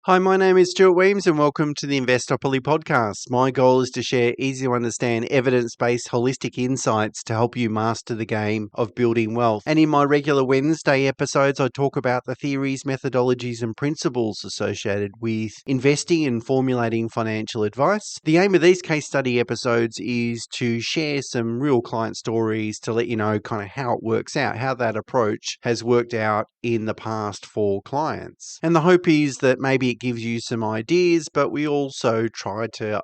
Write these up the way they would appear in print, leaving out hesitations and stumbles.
Hi, my name is Stuart Weems and welcome to the Investopoly podcast. My goal is to share easy to understand evidence-based holistic insights to help you master the game of building wealth. And in my regular Wednesday episodes, I talk about the theories, methodologies and principles associated with investing and formulating financial advice. The aim of these case study episodes is to share some real client stories to let you know kind of how it works out, how that approach has worked out in the past for clients. And the hope is that maybe it gives you some ideas, but we also try to,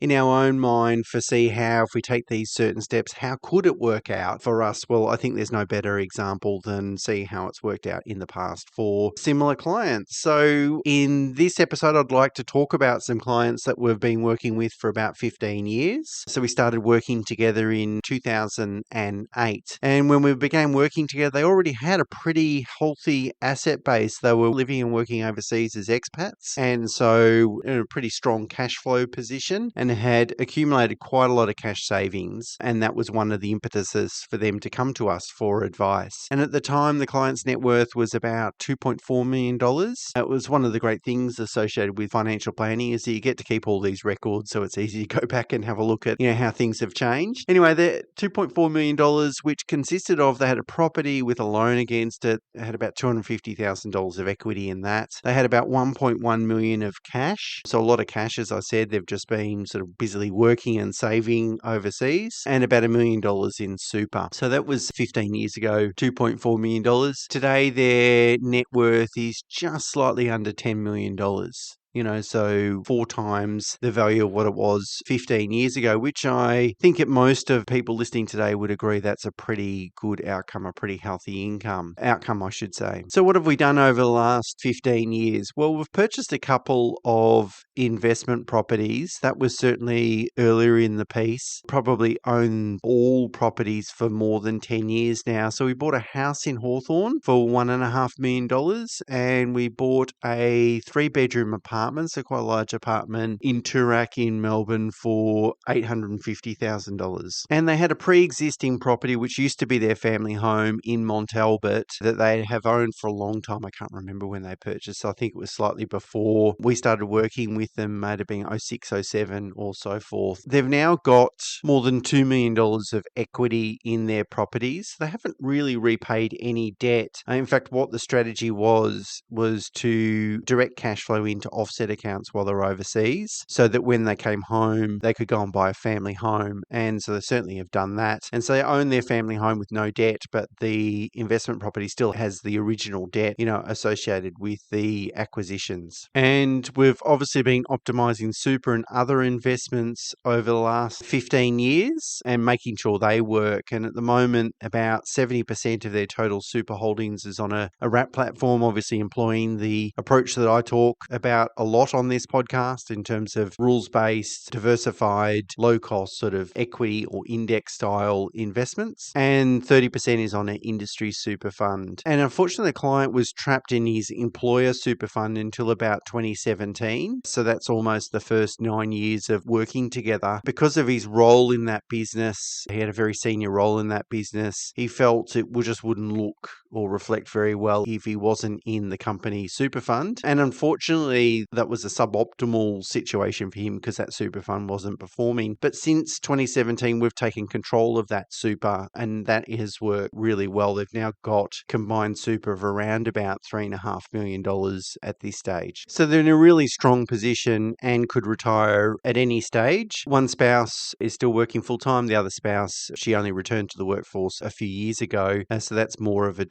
in our own mind, foresee how if we take these certain steps, how could it work out for us? Well, I think there's no better example than see how it's worked out in the past for similar clients. So in this episode, I'd like to talk about some clients that we've been working with for about 15 years. So we started working together in 2008. And when we began working together, they already had a pretty healthy asset base. They were living and working overseas as expats, and so in a pretty strong cash flow position and had accumulated quite a lot of cash savings. And that was one of the impetuses for them to come to us for advice. And at the time, the client's net worth was about $2.4 million. It was one of the great things associated with financial planning is that you get to keep all these records, so it's easy to go back and have a look at how things have changed. Anyway, the $2.4 million, which consisted of, they had a property with a loan against it. They had about $250,000 of equity in that. They had about $1.1 million of cash. So a lot of cash, as I said, they've just been sort of busily working and saving overseas, and about $1 million in super. So that was 15 years ago, $2.4 million. Today, their net worth is just slightly under $10 million. So 4 times the value of what it was 15 years ago, which I think that most of people listening today would agree that's a pretty good outcome, a pretty healthy outcome, I should say. So what have we done over the last 15 years? Well, we've purchased a couple of investment properties. That was certainly earlier in the piece. Probably own all properties for more than 10 years now. So we bought a house in Hawthorn for $1.5 million, and we bought a 3-bedroom apartment, so quite a large apartment, in Toorak in Melbourne for $850,000. And they had a pre-existing property which used to be their family home in Mont Albert that they have owned for a long time. I can't remember when they purchased. I think it was slightly before we started working with them, might have been 06, 07 or so forth. They've now got more than $2 million of equity in their properties. They haven't really repaid any debt. In fact, what the strategy was to direct cash flow into offset accounts while they're overseas, so that when they came home, they could go and buy a family home. And so they certainly have done that. And so they own their family home with no debt, but the investment property still has the original debt, associated with the acquisitions. And we've obviously been optimizing super and other investments over the last 15 years and making sure they work. And at the moment, about 70% of their total super holdings is on a wrap platform, obviously employing the approach that I talk about a lot on this podcast in terms of rules-based, diversified, low-cost sort of equity or index-style investments. And 30% is on an industry super fund. And unfortunately, the client was trapped in his employer super fund until about 2017. So that's almost the first 9 years of working together. Because of his role in that business, he had a very senior role in that business. He felt it just wouldn't look or reflect very well if he wasn't in the company super fund. And unfortunately, that was a suboptimal situation for him because that super fund wasn't performing. But since 2017, we've taken control of that super, and that has worked really well. They've now got combined super of around about $3.5 million at this stage. So they're in a really strong position and could retire at any stage. One spouse is still working full time. The other spouse, she only returned to the workforce a few years ago. So that's more of a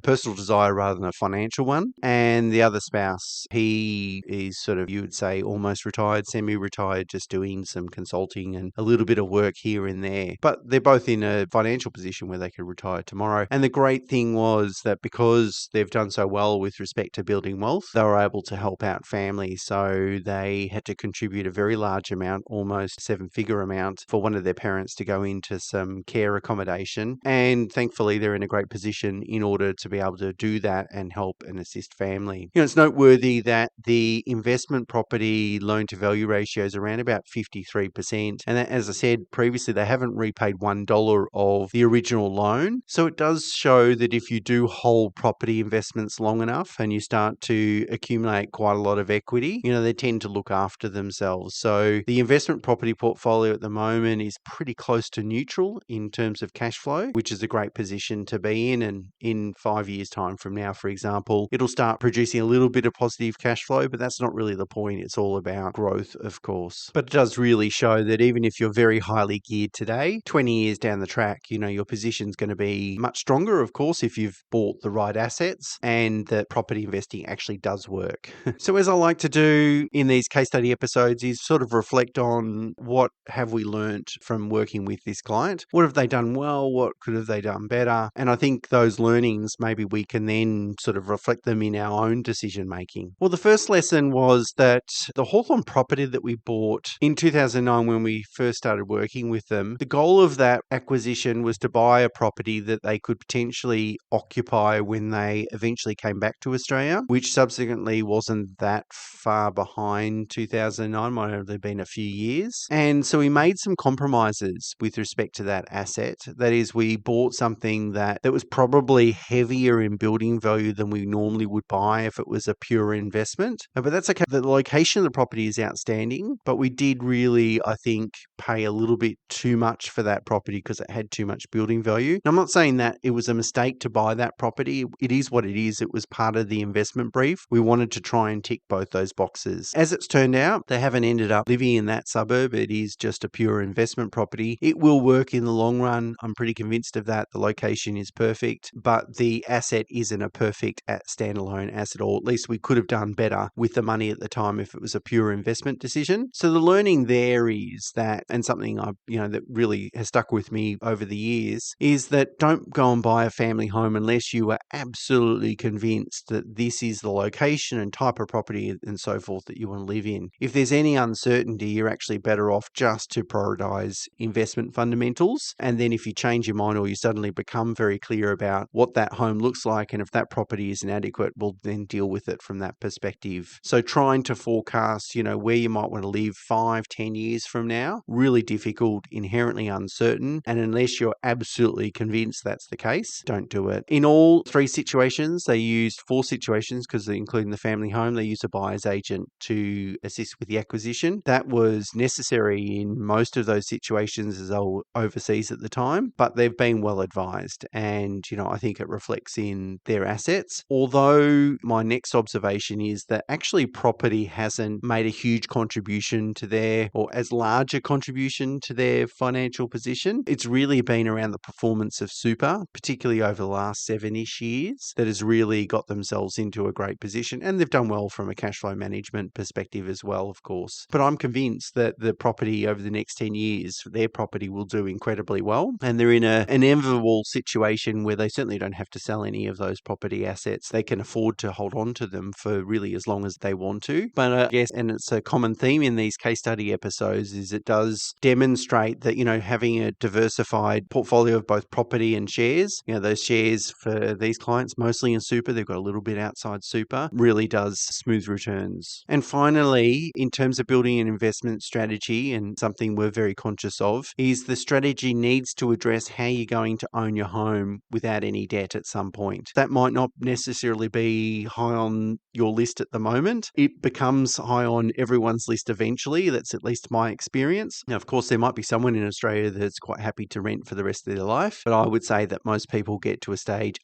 personal desire rather than a financial one. And the other spouse, he is sort of, you would say, almost retired, semi-retired, just doing some consulting and a little bit of work here and there. But they're both in a financial position where they could retire tomorrow. And the great thing was that because they've done so well with respect to building wealth, they were able to help out families. So they had to contribute a very large amount, almost 7-figure amount, for one of their parents to go into some care accommodation. And thankfully, they're in a great position position in order to be able to do that and help and assist family. It's noteworthy that the investment property loan to value ratio is around about 53%. And that, as I said previously, they haven't repaid $1 of the original loan. So it does show that if you do hold property investments long enough and you start to accumulate quite a lot of equity, they tend to look after themselves. So the investment property portfolio at the moment is pretty close to neutral in terms of cash flow, which is a great position to be in. And in 5 years' time from now, for example, it'll start producing a little bit of positive cash flow, but that's not really the point. It's all about growth, of course. But it does really show that even if you're very highly geared today, 20 years down the track, your position's going to be much stronger, of course, if you've bought the right assets and that property investing actually does work. So as I like to do in these case study episodes is sort of reflect on what have we learnt from working with this client? What have they done well? What could have they done better? And I think those learnings, maybe we can then sort of reflect them in our own decision making. Well, the first lesson was that the Hawthorn property that we bought in 2009 when we first started working with them, the goal of that acquisition was to buy a property that they could potentially occupy when they eventually came back to Australia, which subsequently wasn't that far behind 2009, might have been a few years. And so we made some compromises with respect to that asset. That is, we bought something that was probably heavier in building value than we normally would buy if it was a pure investment. But that's okay. The location of the property is outstanding, but we did really, I think, pay a little bit too much for that property because it had too much building value. Now, I'm not saying that it was a mistake to buy that property. It is what it is. It was part of the investment brief. We wanted to try and tick both those boxes. As it's turned out, they haven't ended up living in that suburb. It is just a pure investment property. It will work in the long run. I'm pretty convinced of that. The location is perfect, but the asset isn't a perfect standalone asset, or at least we could have done better with the money at the time if it was a pure investment decision. So the learning there is that, and something that really has stuck with me over the years, is that don't go and buy a family home unless you are absolutely convinced that this is the location and type of property and so forth that you want to live in. If there's any uncertainty, you're actually better off just to prioritize investment fundamentals. And then if you change your mind or you suddenly become very clear about what that home looks like and if that property is inadequate, we'll then deal with it from that perspective. So trying to forecast, where you might want to live 5-10 years from now, really difficult, inherently uncertain. And unless you're absolutely convinced that's the case, don't do it. In all three situations, they used 4 situations because including the family home, they used a buyer's agent to assist with the acquisition. That was necessary in most of those situations as they were overseas at the time, but they've been well advised. And, I think it reflects in their assets. Although my next observation is that actually property hasn't made a huge contribution to their, or as large a contribution to their financial position. It's really been around the performance of super, particularly over the last 7-ish years, that has really got themselves into a great position. And they've done well from a cash flow management perspective as well, of course. But I'm convinced that the property over the next 10 years, their property will do incredibly well. And they're in an enviable situation where they certainly don't have to sell any of those property assets. They can afford to hold on to them for really as long as they want to. But I guess, and it's a common theme in these case study episodes, is it does demonstrate that, having a diversified portfolio of both property and shares, those shares for these clients, mostly in super, they've got a little bit outside super, really does smooth returns. And finally, in terms of building an investment strategy, and something we're very conscious of, is the strategy needs to address how you're going to own your home without any debt at some point. That might not necessarily be high on your list at the moment. It becomes high on everyone's list eventually. That's at least my experience. Now, of course, there might be someone in Australia that's quite happy to rent for the rest of their life, but I would say that most people get to a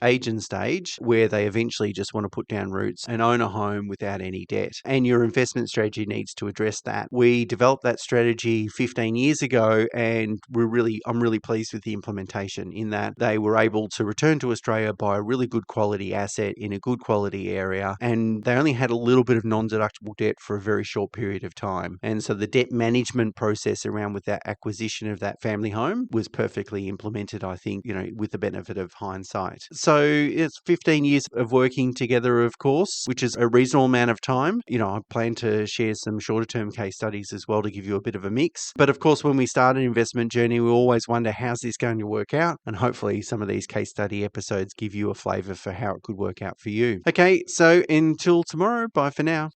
age and stage where they eventually just want to put down roots and own a home without any debt. And your investment strategy needs to address that. We developed that strategy 15 years ago, and I'm really pleased with the implementation in that they were able to return to Australia, buy a really good quality asset in a good quality area, and they only had a little bit of non-deductible debt for a very short period of time. And so the debt management process around with that acquisition of that family home was perfectly implemented, I think, with the benefit of hindsight. So it's 15 years of working together, of course, which is a reasonable amount of time. I plan to share some shorter term case studies as well to give you a bit of a mix. But of course, when we start an investment journey, we always wonder, how's this going to work out? And hopefully some of these case studies study episodes give you a flavour for how it could work out for you. Okay, so until tomorrow, bye for now.